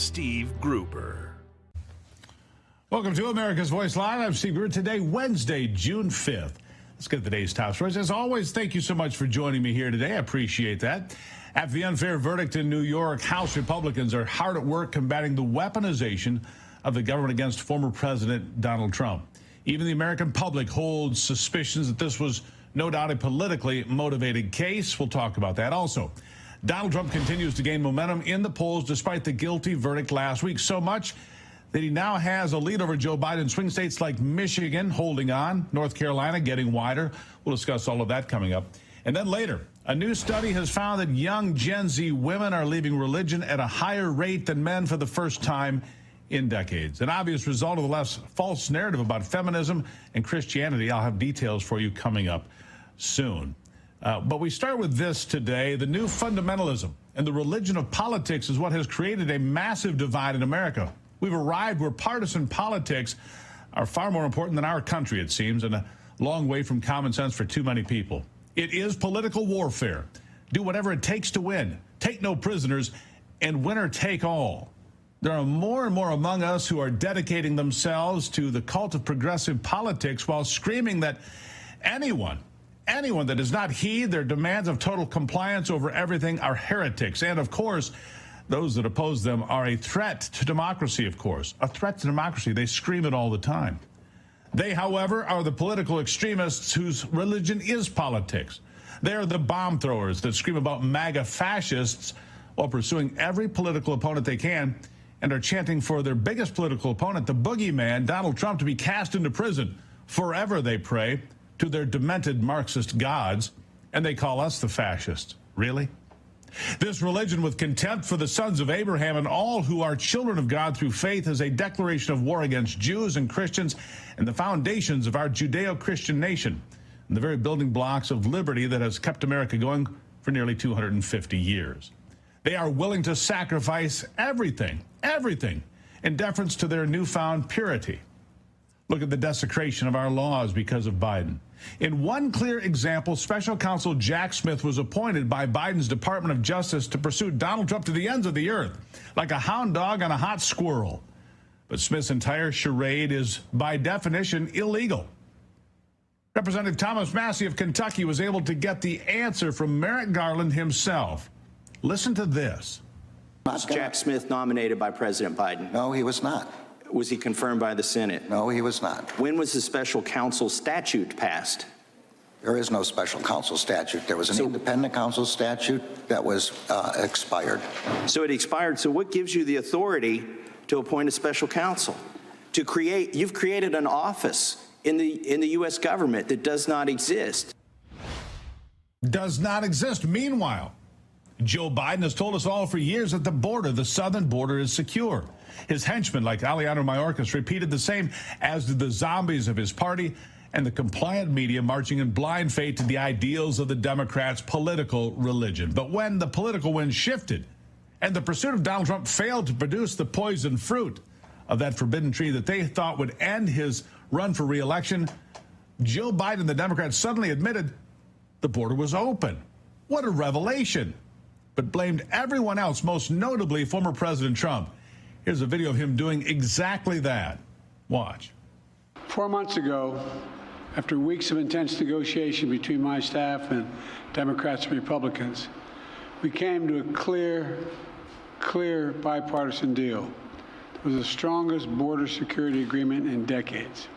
Steve Gruber. Welcome to America's Voice Live. I'm Steve Gruber. Today, Wednesday, June 5th. Let's get the day's top stories. As always, thank you so much for joining me here today. I appreciate that. After the unfair verdict in New York, House Republicans are hard at work combating the weaponization of the government against former President Donald Trump. Even the American public holds suspicions that this was no doubt a politically motivated case. We'll talk about that also. Donald Trump continues to gain momentum in the polls despite the guilty verdict last week, so much that he now has a lead over Joe Biden in swing states like Michigan holding on, North Carolina getting wider. We'll discuss all of that coming up. And then later, a new study has found that young Gen Z women are leaving religion at a higher rate than men for the first time in decades. An obvious result of the left's false narrative about feminism and Christianity. I'll have details for you coming up soon. But we start with this today. The new fundamentalism and the religion of politics is what has created a massive divide in America. We've arrived where partisan politics are far more important than our country, it seems, and a long way from common sense for too many people. It is political warfare. Do whatever it takes to win. Take no prisoners, and winner take all. There are more and more among us who are dedicating themselves to the cult of progressive politics while screaming that anyone that does not heed their demands of total compliance over everything are heretics. And, of course, those that oppose them are a threat to democracy, of course. A threat to democracy. They scream it all the time. They, however, are the political extremists whose religion is politics. They are the bomb throwers that scream about MAGA fascists while pursuing every political opponent they can and are chanting for their biggest political opponent, the boogeyman, Donald Trump, to be cast into prison. Forever, they pray to their demented Marxist gods, and they call us the fascists. Really? This religion with contempt for the sons of Abraham and all who are children of God through faith is a declaration of war against Jews and Christians and the foundations of our Judeo-Christian nation and the very building blocks of liberty that has kept America going for nearly 250 years. They are willing to sacrifice everything, in deference to their newfound purity. Look at the desecration of our laws because of Biden. In one clear example, Special Counsel Jack Smith was appointed by Biden's Department of Justice to pursue Donald Trump to the ends of the earth, like a hound dog on a hot squirrel. But Smith's entire charade is, by definition, illegal. Representative Thomas Massie of Kentucky was able to get the answer from Merrick Garland himself. Listen to this. Was Jack Smith nominated by President Biden? No, he was not. Was he confirmed by the Senate? No, he was not. When was the special counsel statute passed? There is no special counsel statute. There was an independent counsel statute that was expired. So it expired. So what gives you the authority to appoint a special counsel? You've created an office in the U.S. government that does not exist. Does not exist. Meanwhile, Joe Biden has told us all for years that the border, the southern border, is secure. His henchmen, like Alejandro Mayorkas, repeated the same, as did the zombies of his party and the compliant media marching in blind faith to the ideals of the Democrats' political religion. But when the political wind shifted and the pursuit of Donald Trump failed to produce the poison fruit of that forbidden tree that they thought would end his run for re-election, Joe Biden and the Democrats suddenly admitted the border was open. What a revelation. But blamed everyone else, most notably former President Trump. Here's a video of him doing exactly that. Watch. 4 months ago, after weeks of intense negotiation between my staff and Democrats and Republicans, we came to a clear bipartisan deal. It was the strongest border security agreement in decades.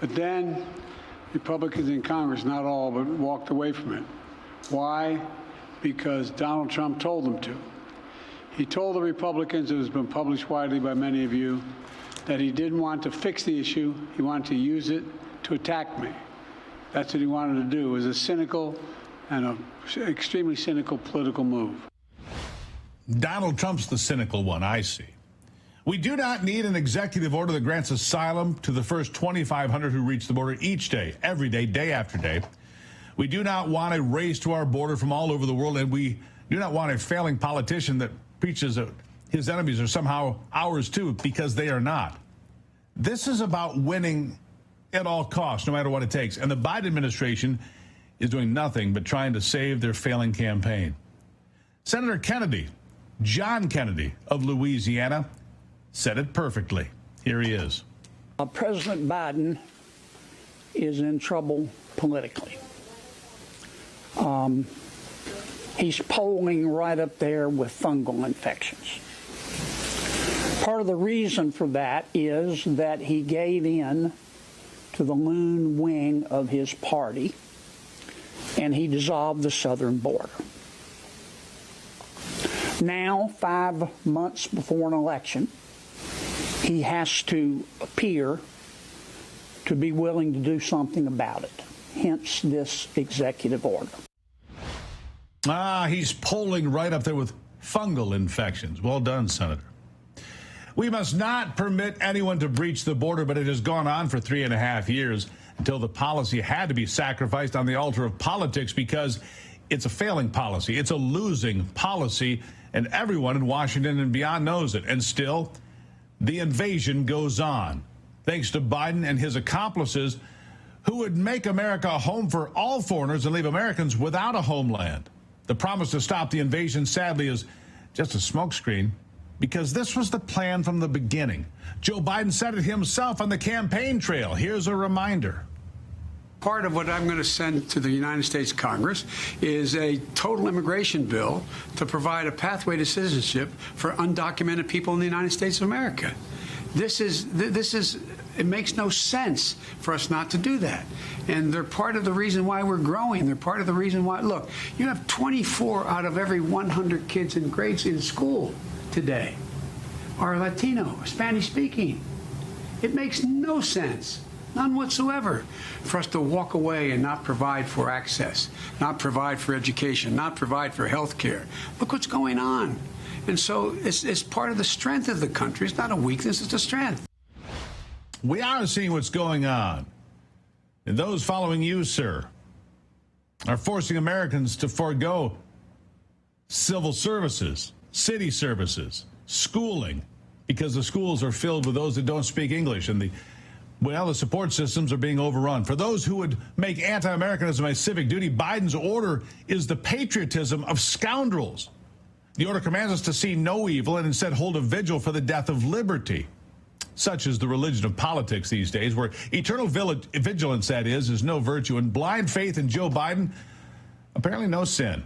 But then Republicans in Congress, not all, but walked away from it. Why? Because Donald Trump told them to. He told the Republicans, it has been published widely by many of you, that he didn't want to fix the issue. He wanted to use it to attack me. That's what he wanted to do. It was a cynical and an extremely cynical political move. Donald Trump's the cynical one, I see. We do not need an executive order that grants asylum to the first 2,500 who reach the border each day, every day, day after day. We do not want a race to our border from all over the world, and we do not want a failing politician that preaches that his enemies are somehow ours too, because they are not. This is about winning at all costs, no matter what it takes. And the Biden administration is doing nothing but trying to save their failing campaign. Senator Kennedy John Kennedy of Louisiana said it perfectly. Here he is. President Biden is in trouble politically. He's polling right up there with fungal infections. Part of the reason for that is that he gave in to the loon wing of his party, and he dissolved the southern border. Now, 5 months before an election, he has to appear to be willing to do something about it, hence this executive order. He's polling right up there with fungal infections. Well done, Senator. We must not permit anyone to breach the border, but it has gone on for 3.5 years until the policy had to be sacrificed on the altar of politics because it's a failing policy. It's a losing policy, and everyone in Washington and beyond knows it. And still, the invasion goes on, thanks to Biden and his accomplices who would make America a home for all foreigners and leave Americans without a homeland. The promise to stop the invasion, sadly, is just a smokescreen because this was the plan from the beginning. Joe Biden said it himself on the campaign trail. Here's a reminder. Part of what I'm going to send to the United States Congress is a total immigration bill to provide a pathway to citizenship for undocumented people in the United States of America. It makes no sense for us not to do that. And they're part of the reason why we're growing. They're part of the reason why, look, you have 24 out of every 100 kids in grades in school today are Latino, Spanish speaking. It makes no sense, none whatsoever, for us to walk away and not provide for access, not provide for education, not provide for health care. Look what's going on. And so it's part of the strength of the country. It's not a weakness, it's a strength. We are seeing what's going on. And those following you, sir, are forcing Americans to forego civil services, city services, schooling, because the schools are filled with those that don't speak English, and the support systems are being overrun. For those who would make anti-Americanism a civic duty, Biden's order is the patriotism of scoundrels. The order commands us to see no evil and instead hold a vigil for the death of liberty. Such is the religion of politics these days, where eternal vigilance, that is no virtue, and blind faith in Joe Biden, apparently no sin.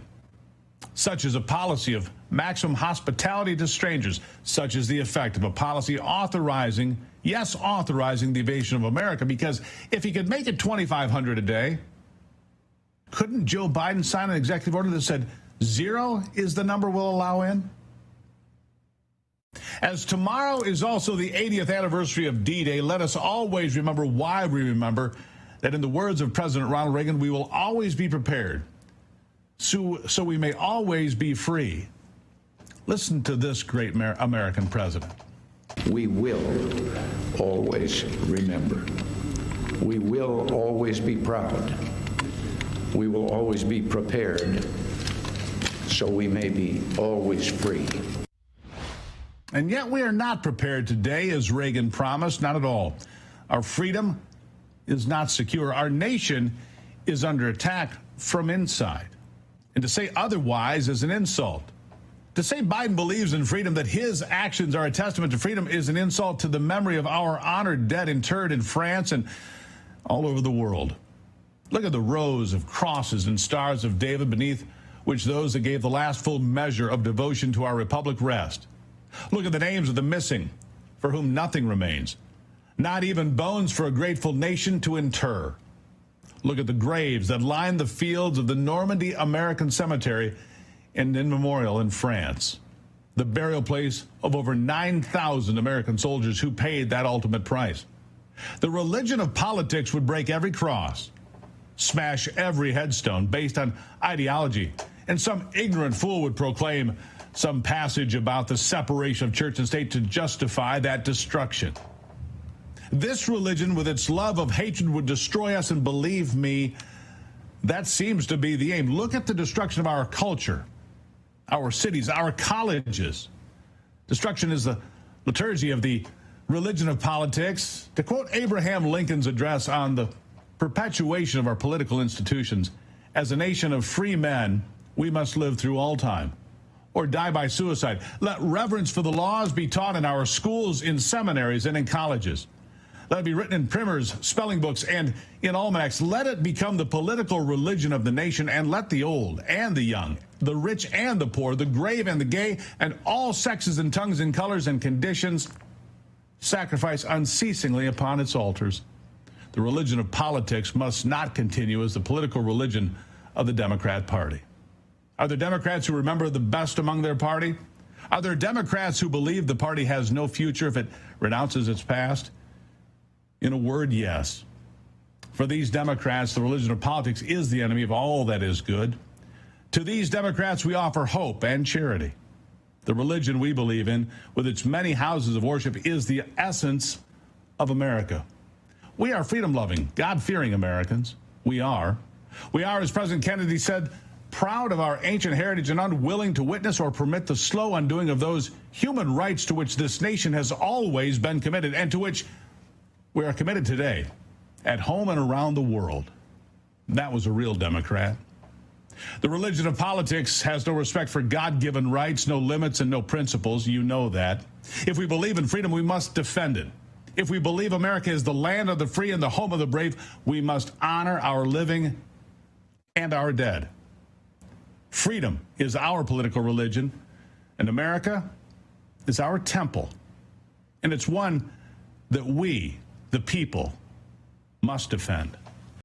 Such is a policy of maximum hospitality to strangers. Such is the effect of a policy authorizing the invasion of America, because if he could make it 2,500 a day, couldn't Joe Biden sign an executive order that said 0 is the number we'll allow in? As tomorrow is also the 80th anniversary of D-Day, let us always remember why we remember that, in the words of President Ronald Reagan, we will always be prepared, so we may always be free. Listen to this great American president. We will always remember. We will always be proud. We will always be prepared, so we may be always free. And yet we are not prepared today, as Reagan promised, not at all. Our freedom is not secure. Our nation is under attack from inside. And to say otherwise is an insult. To say Biden believes in freedom, that his actions are a testament to freedom, is an insult to the memory of our honored dead interred in France and all over the world. Look at the rows of crosses and stars of David beneath which those that gave the last full measure of devotion to our republic rest. Look at the names of the missing, for whom nothing remains, not even bones for a grateful nation to inter. Look at the graves that line the fields of the Normandy American Cemetery and in memorial in France, the burial place of over 9,000 American soldiers who paid that ultimate price. The religion of politics would break every cross, smash every headstone based on ideology, and some ignorant fool would proclaim some passage about the separation of church and state to justify that destruction. This religion, with its love of hatred, would destroy us, and believe me, that seems to be the aim. Look at the destruction of our culture, our cities, our colleges. Destruction is the liturgy of the religion of politics. To quote Abraham Lincoln's address on the perpetuation of our political institutions, as a nation of free men, we must live through all time. or die by suicide. Let reverence for the laws be taught in our schools, in seminaries, and in colleges. Let it be written in primers, spelling books, and in almanacs. Let it become the political religion of the nation, and let the old and the young, the rich and the poor, the grave and the gay, and all sexes and tongues and colors and conditions sacrifice unceasingly upon its altars. The religion of politics must not continue as the political religion of the Democrat Party. Are there Democrats who remember the best among their party? Are there Democrats who believe the party has no future if it renounces its past? In a word, yes. For these Democrats, the religion of politics is the enemy of all that is good. To these Democrats, we offer hope and charity. The religion we believe in, with its many houses of worship, is the essence of America. We are freedom-loving, God-fearing Americans. We are, as President Kennedy said, proud of our ancient heritage and unwilling to witness or permit the slow undoing of those human rights to which this nation has always been committed and to which we are committed today, at home and around the world. That was a real Democrat. The religion of politics has no respect for God-given rights, no limits, and no principles. You know that. If we believe in freedom, we must defend it. If we believe America is the land of the free and the home of the brave, we must honor our living and our dead. Freedom is our political religion, and America is our temple. And it's one that we, the people, must defend.